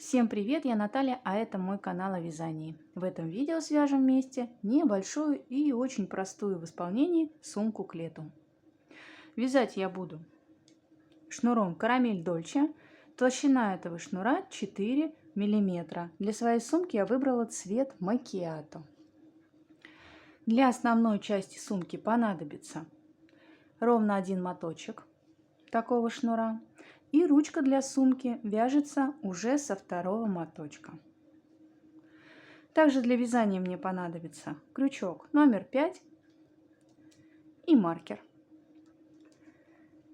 Всем привет, я Наталья, а это мой канал о вязании. В этом видео свяжем вместе небольшую и очень простую в исполнении сумку к лету. Вязать я буду шнуром карамель дольче. Толщина этого шнура 4 мм. Для своей сумки я выбрала цвет макиато. Для основной части сумки понадобится ровно один моточек такого шнура. И ручка для сумки вяжется уже со второго моточка. Также для вязания мне понадобится крючок номер 5 и маркер.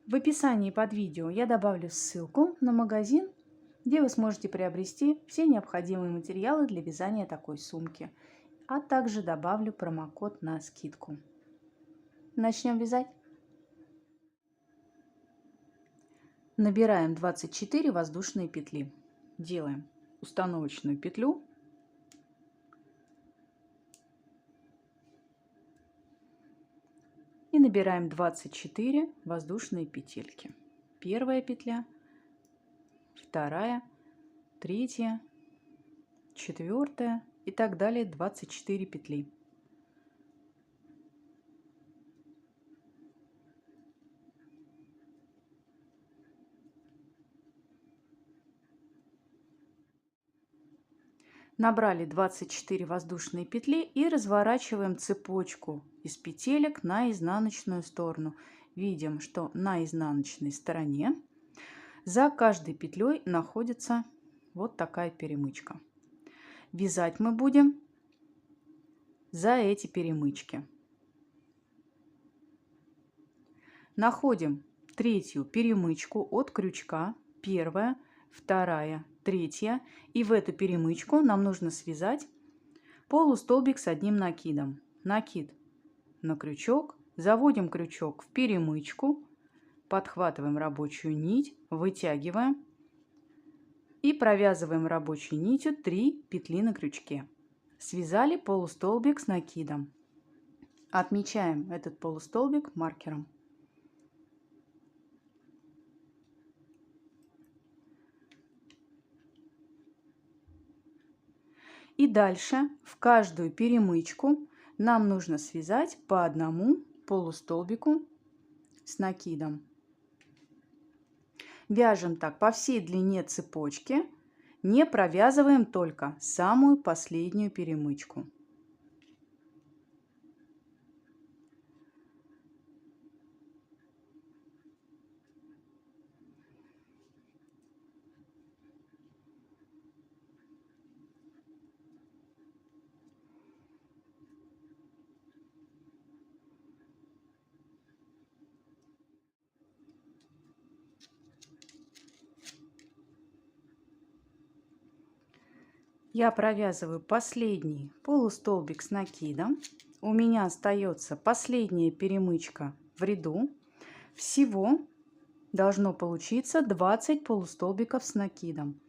В описании под видео я добавлю ссылку на магазин, где вы сможете приобрести все необходимые материалы для вязания такой сумки, а также добавлю промокод на скидку. Начнем вязать. Набираем 24 воздушные петли. Делаем установочную петлю. И набираем 24 воздушные петельки. Первая петля, вторая, третья, четвертая и так далее, 24 петли. Набрали 24 воздушные петли и разворачиваем цепочку из петелек на изнаночную сторону. Видим, что на изнаночной стороне за каждой петлей находится вот такая перемычка. Вязать мы будем за эти перемычки. Находим третью перемычку от крючка, первая, вторая, третья, и в эту перемычку нам нужно связать полустолбик с одним накидом. Накид на крючок, заводим крючок в перемычку, подхватываем рабочую нить, вытягиваем и провязываем рабочей нитью 3 петли на крючке. Связали полустолбик с накидом. Отмечаем этот полустолбик маркером. И дальше в каждую перемычку нам нужно связать по одному полустолбику с накидом. Вяжем так по всей длине цепочки, не провязываем только самую последнюю перемычку. Я провязываю последний полустолбик с накидом. У меня остается последняя перемычка в ряду. Всего должно получиться 20 полустолбиков с накидом.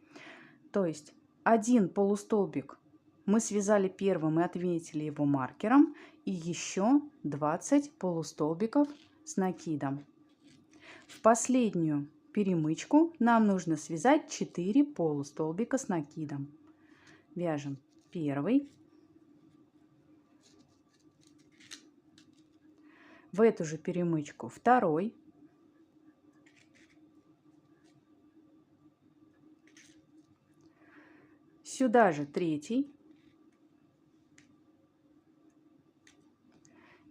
То есть один полустолбик мы связали первым и отметили его маркером. И еще 20 полустолбиков с накидом. В последнюю перемычку нам нужно связать 4 полустолбика с накидом. Вяжем первый, в эту же перемычку второй, сюда же третий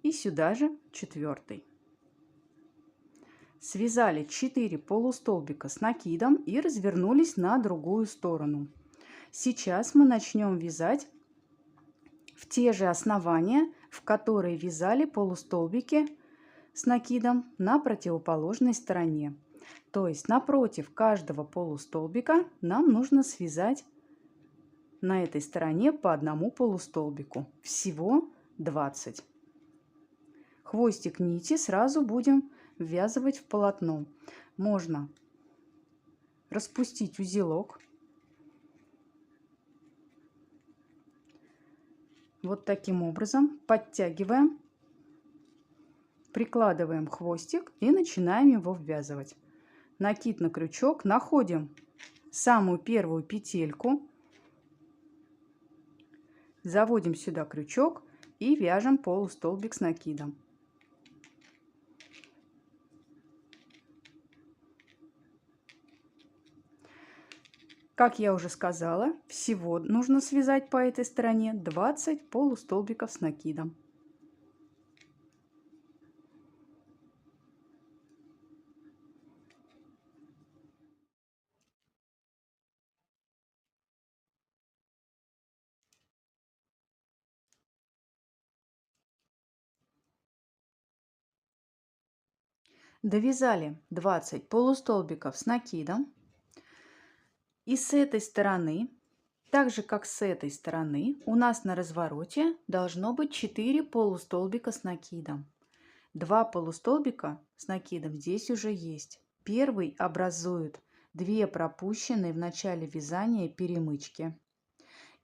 и сюда же четвертый. Связали 4 полустолбика с накидом и развернулись на другую сторону. Сейчас мы начнем вязать в те же основания, в которые вязали полустолбики с накидом на противоположной стороне. То есть напротив каждого полустолбика нам нужно связать на этой стороне по одному полустолбику. Всего 20. Хвостик нити сразу будем ввязывать в полотно. Можно распустить узелок. Вот таким образом подтягиваем, прикладываем хвостик и начинаем его ввязывать. Накид на крючок, находим самую первую петельку, заводим сюда крючок и вяжем полустолбик с накидом. Как я уже сказала, всего нужно связать по этой стороне 20 полустолбиков с накидом. Довязали 20 полустолбиков с накидом. И с этой стороны, так же как с этой стороны, у нас на развороте должно быть 4 полустолбика с накидом. 2 полустолбика с накидом здесь уже есть. Первый образует 2 пропущенные в начале вязания перемычки.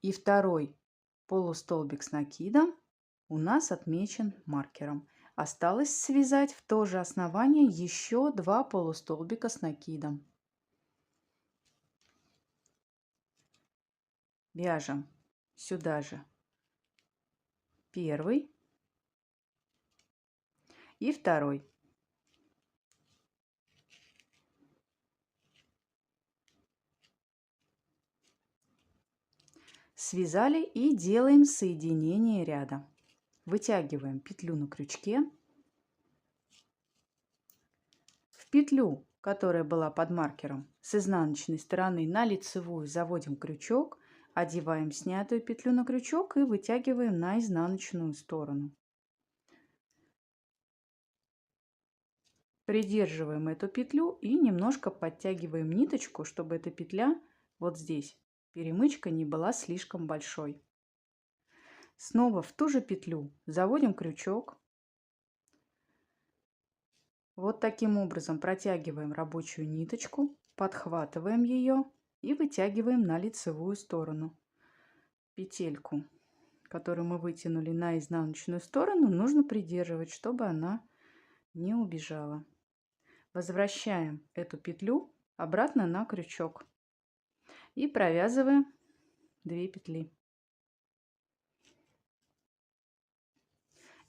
И второй полустолбик с накидом у нас отмечен маркером. Осталось связать в то же основание еще 2 полустолбика с накидом. Вяжем сюда же первый и второй. Связали и делаем соединение ряда. Вытягиваем петлю на крючке. В петлю, которая была под маркером, с изнаночной стороны на лицевую заводим крючок, одеваем снятую петлю на крючок и вытягиваем на изнаночную сторону. Придерживаем эту петлю и немножко подтягиваем ниточку, чтобы эта петля вот здесь, перемычка, не была слишком большой. Снова в ту же петлю заводим крючок. Вот таким образом протягиваем рабочую ниточку, подхватываем ее и вытягиваем на лицевую сторону. Петельку, которую мы вытянули на изнаночную сторону, нужно придерживать, чтобы она не убежала. Возвращаем эту петлю обратно на крючок и провязываем 2 петли.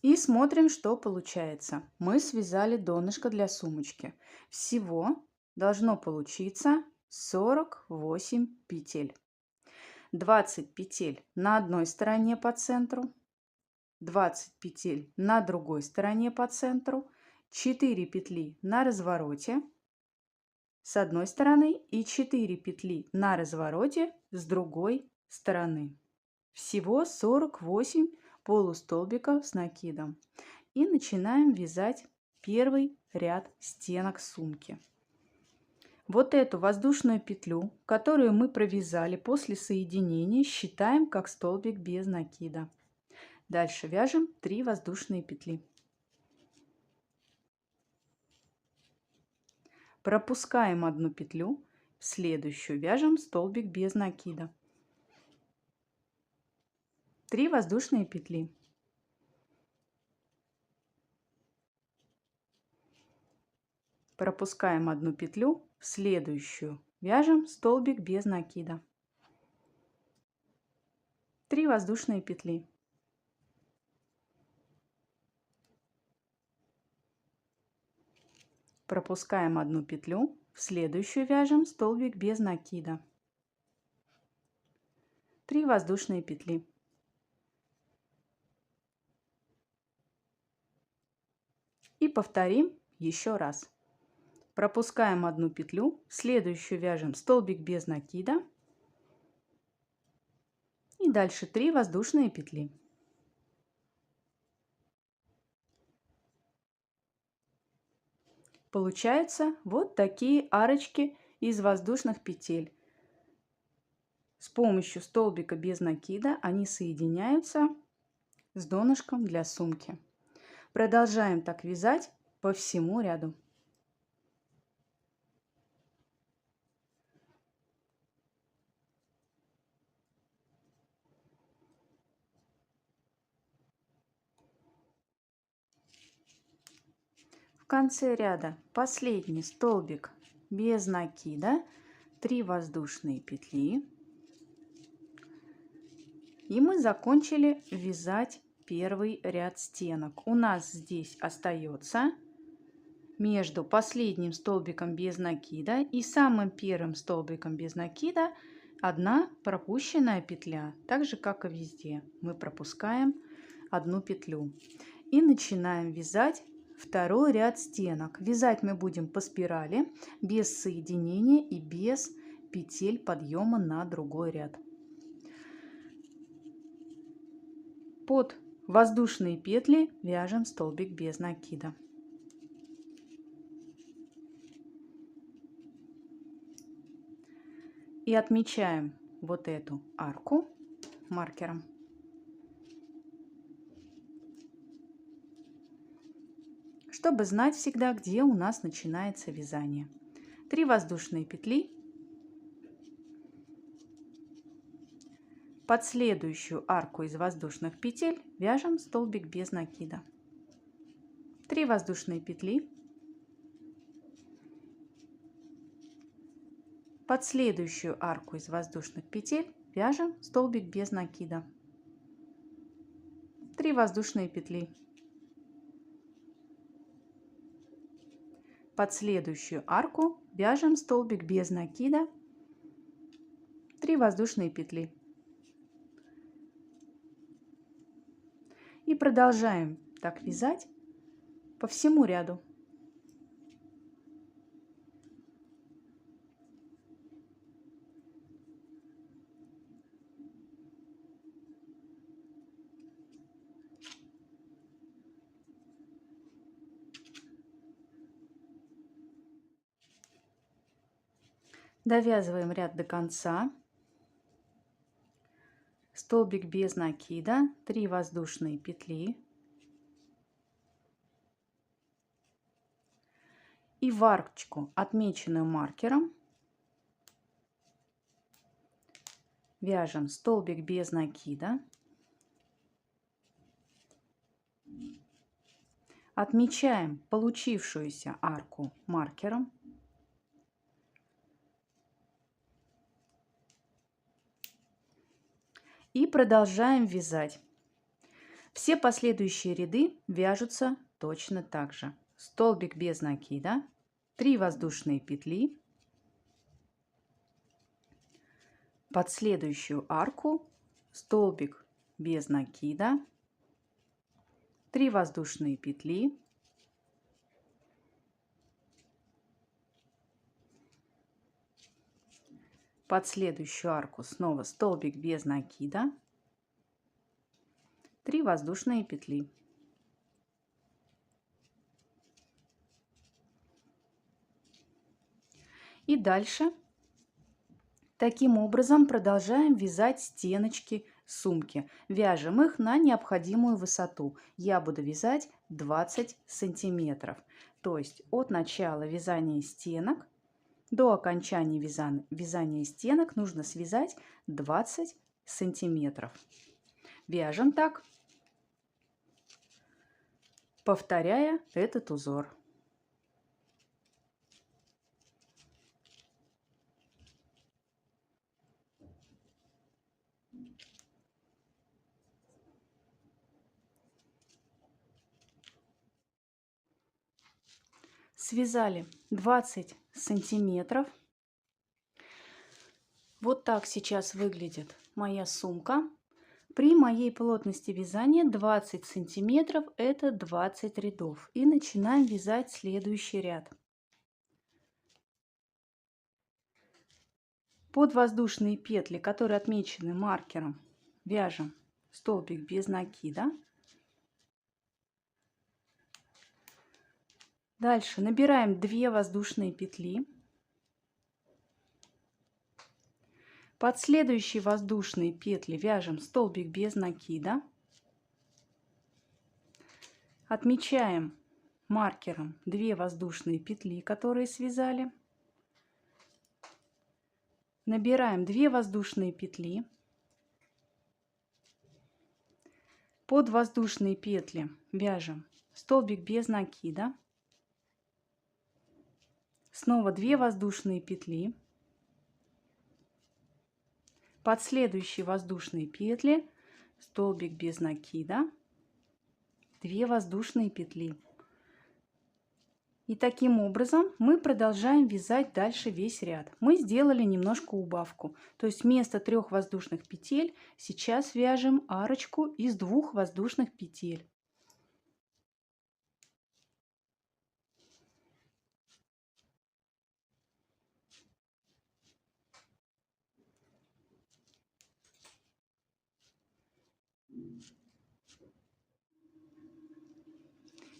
И смотрим, что получается. Мы связали донышко для сумочки. Всего должно получиться 48 петель. 20 петель на одной стороне по центру, 20 петель на другой стороне по центру, 4 петли на развороте с одной стороны и 4 петли на развороте с другой стороны. Всего 48 полустолбиков с накидом. И начинаем вязать первый ряд стенок сумки. Вот эту воздушную петлю, которую мы провязали после соединения, считаем как столбик без накида. Дальше вяжем 3 воздушные петли. Пропускаем одну петлю, в следующую вяжем столбик без накида. 3 воздушные петли. Пропускаем одну петлю, в следующую вяжем столбик без накида. 3 воздушные петли. Пропускаем одну петлю, в следующую вяжем столбик без накида. 3 воздушные петли. И повторим еще раз. Пропускаем одну петлю, в следующую вяжем столбик без накида. И дальше 3 воздушные петли. Получаются вот такие арочки из воздушных петель. С помощью столбика без накида они соединяются с донышком для сумки. Продолжаем так вязать по всему ряду. В конце ряда последний столбик без накида, 3 воздушные петли. И мы закончили вязать первый ряд стенок. У нас здесь остается между последним столбиком без накида и самым первым столбиком без накида одна пропущенная петля. Так же, как и везде, мы пропускаем одну петлю. И начинаем вязать второй ряд стенок. Вязать мы будем по спирали, без соединения и без петель подъема на другой ряд. Под воздушные петли вяжем столбик без накида. И отмечаем вот эту арку маркером. Чтобы знать всегда, где у нас начинается вязание. 3 воздушные петли. Под следующую арку из воздушных петель вяжем столбик без накида. 3 воздушные петли. Под следующую арку из воздушных петель вяжем столбик без накида. 3 воздушные петли. Под следующую арку вяжем столбик без накида. 3 воздушные петли. И продолжаем так вязать по всему ряду. Довязываем ряд до конца. Столбик без накида, 3 воздушные петли. И в арочку, отмеченную маркером, вяжем столбик без накида. Отмечаем получившуюся арку маркером. И продолжаем вязать. Все последующие ряды вяжутся точно так же. Столбик без накида, 3 воздушные петли. Под следующую арку столбик без накида, 3 воздушные петли. Под следующую арку снова столбик без накида, 3 воздушные петли. И дальше таким образом продолжаем вязать стеночки сумки. Вяжем их на необходимую высоту. Я буду вязать 20 сантиметров. То есть от начала вязания стенок до окончания вязания стенок нужно связать 20 сантиметров. Вяжем так, повторяя этот узор. Связали 20 сантиметров. Вот так сейчас выглядит моя сумка. При моей плотности вязания 20 сантиметров это 20 рядов. И начинаем вязать следующий ряд. Под воздушные петли, которые отмечены маркером, вяжем столбик без накида. Дальше набираем 2 воздушные петли. Под следующие воздушные петли вяжем столбик без накида. Отмечаем маркером 2 воздушные петли, которые связали. Набираем 2 воздушные петли. Под воздушные петли вяжем столбик без накида. Снова 2 воздушные петли. Под следующие воздушные петли столбик без накида, 2 воздушные петли. И таким образом мы продолжаем вязать дальше весь ряд. Мы сделали немножко убавку. То есть вместо 3 воздушных петель сейчас вяжем арочку из 2 воздушных петель.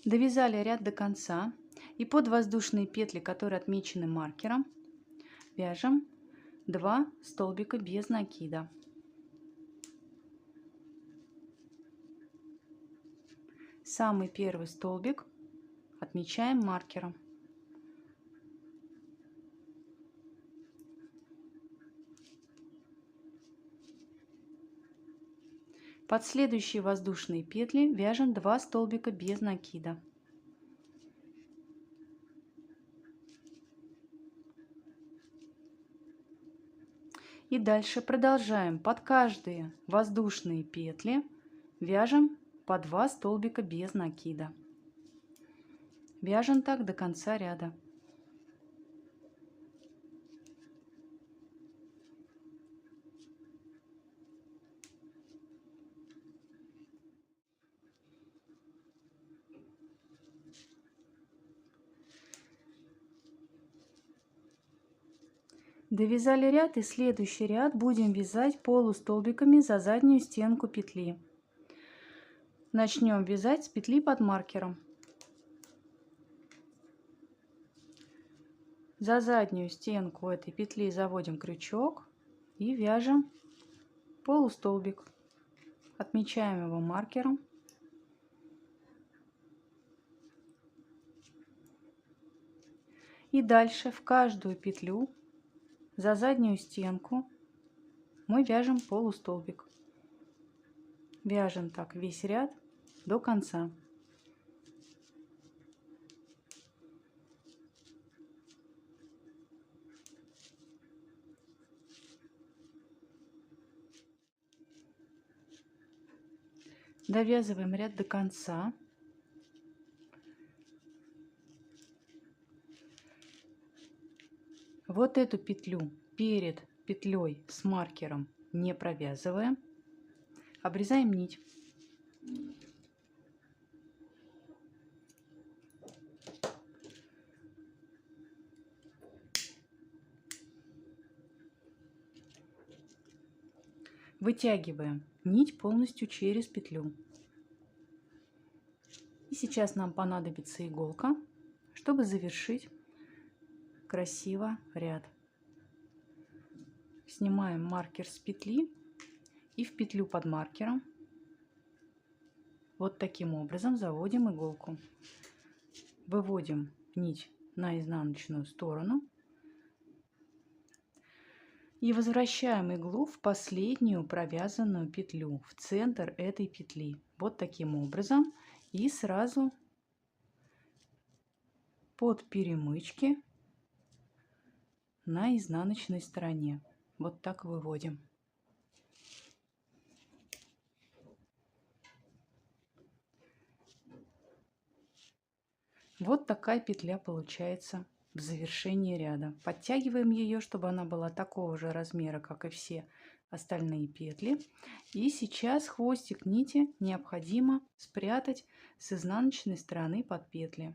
Довязали ряд до конца, и под воздушные петли, которые отмечены маркером, вяжем 2 столбика без накида. Самый первый столбик отмечаем маркером. Под следующие воздушные петли вяжем 2 столбика без накида. И дальше продолжаем. Под каждые воздушные петли вяжем по 2 столбика без накида. Вяжем так до конца ряда. Довязали ряд, и следующий ряд будем вязать полустолбиками за заднюю стенку петли. Начнем вязать с петли под маркером. За заднюю стенку этой петли заводим крючок и вяжем полустолбик. Отмечаем его маркером. И дальше в каждую петлю за заднюю стенку мы вяжем полустолбик. Вяжем так весь ряд до конца. Довязываем ряд до конца. Вот эту петлю перед петлей с маркером не провязываем, обрезаем нить. Вытягиваем нить полностью через петлю. И сейчас нам понадобится иголка, чтобы завершить красиво ряд. Снимаем маркер с петли и в петлю под маркером вот таким образом заводим иголку. Выводим нить на изнаночную сторону и возвращаем иглу в последнюю провязанную петлю, в центр этой петли. Вот таким образом. И сразу под перемычки на изнаночной стороне. Вот так выводим. Вот такая петля получается в завершении ряда. Подтягиваем ее, чтобы она была такого же размера, как и все остальные петли. И сейчас хвостик нити необходимо спрятать с изнаночной стороны под петли.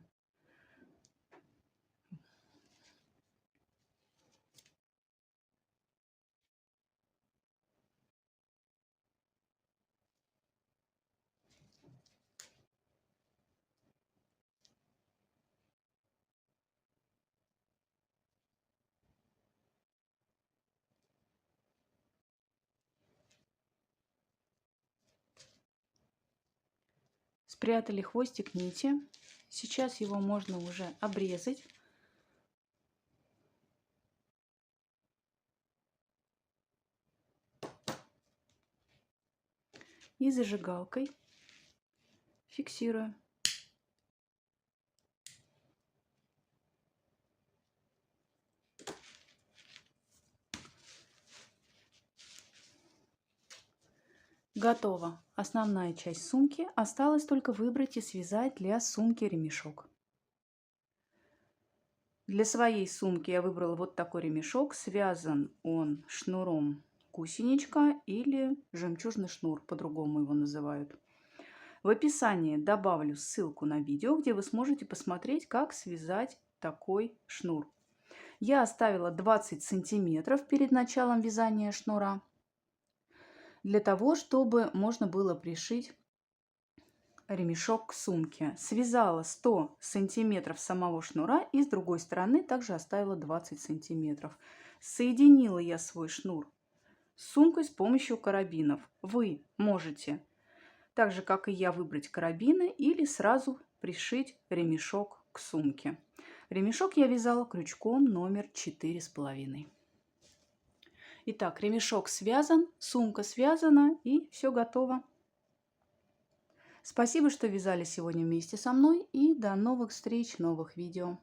Спрятали хвостик нити. Сейчас его можно уже обрезать. И зажигалкой фиксирую. Готово. Основная часть сумки. Осталось только выбрать и связать для сумки ремешок. Для своей сумки я выбрала вот такой ремешок. Связан он шнуром гусеничка или жемчужный шнур, по-другому его называют. В описании добавлю ссылку на видео, где вы сможете посмотреть, как связать такой шнур. Я оставила 20 сантиметров перед началом вязания шнура, для того, чтобы можно было пришить ремешок к сумке. Связала 100 сантиметров самого шнура и с другой стороны также оставила 20 сантиметров. Соединила я свой шнур с сумкой с помощью карабинов. Вы можете, так же как и я, выбрать карабины или сразу пришить ремешок к сумке. Ремешок я вязала крючком номер 4,5. Итак, ремешок связан, сумка связана и все готово. Спасибо, что вязали сегодня вместе со мной, и до новых встреч, новых видео.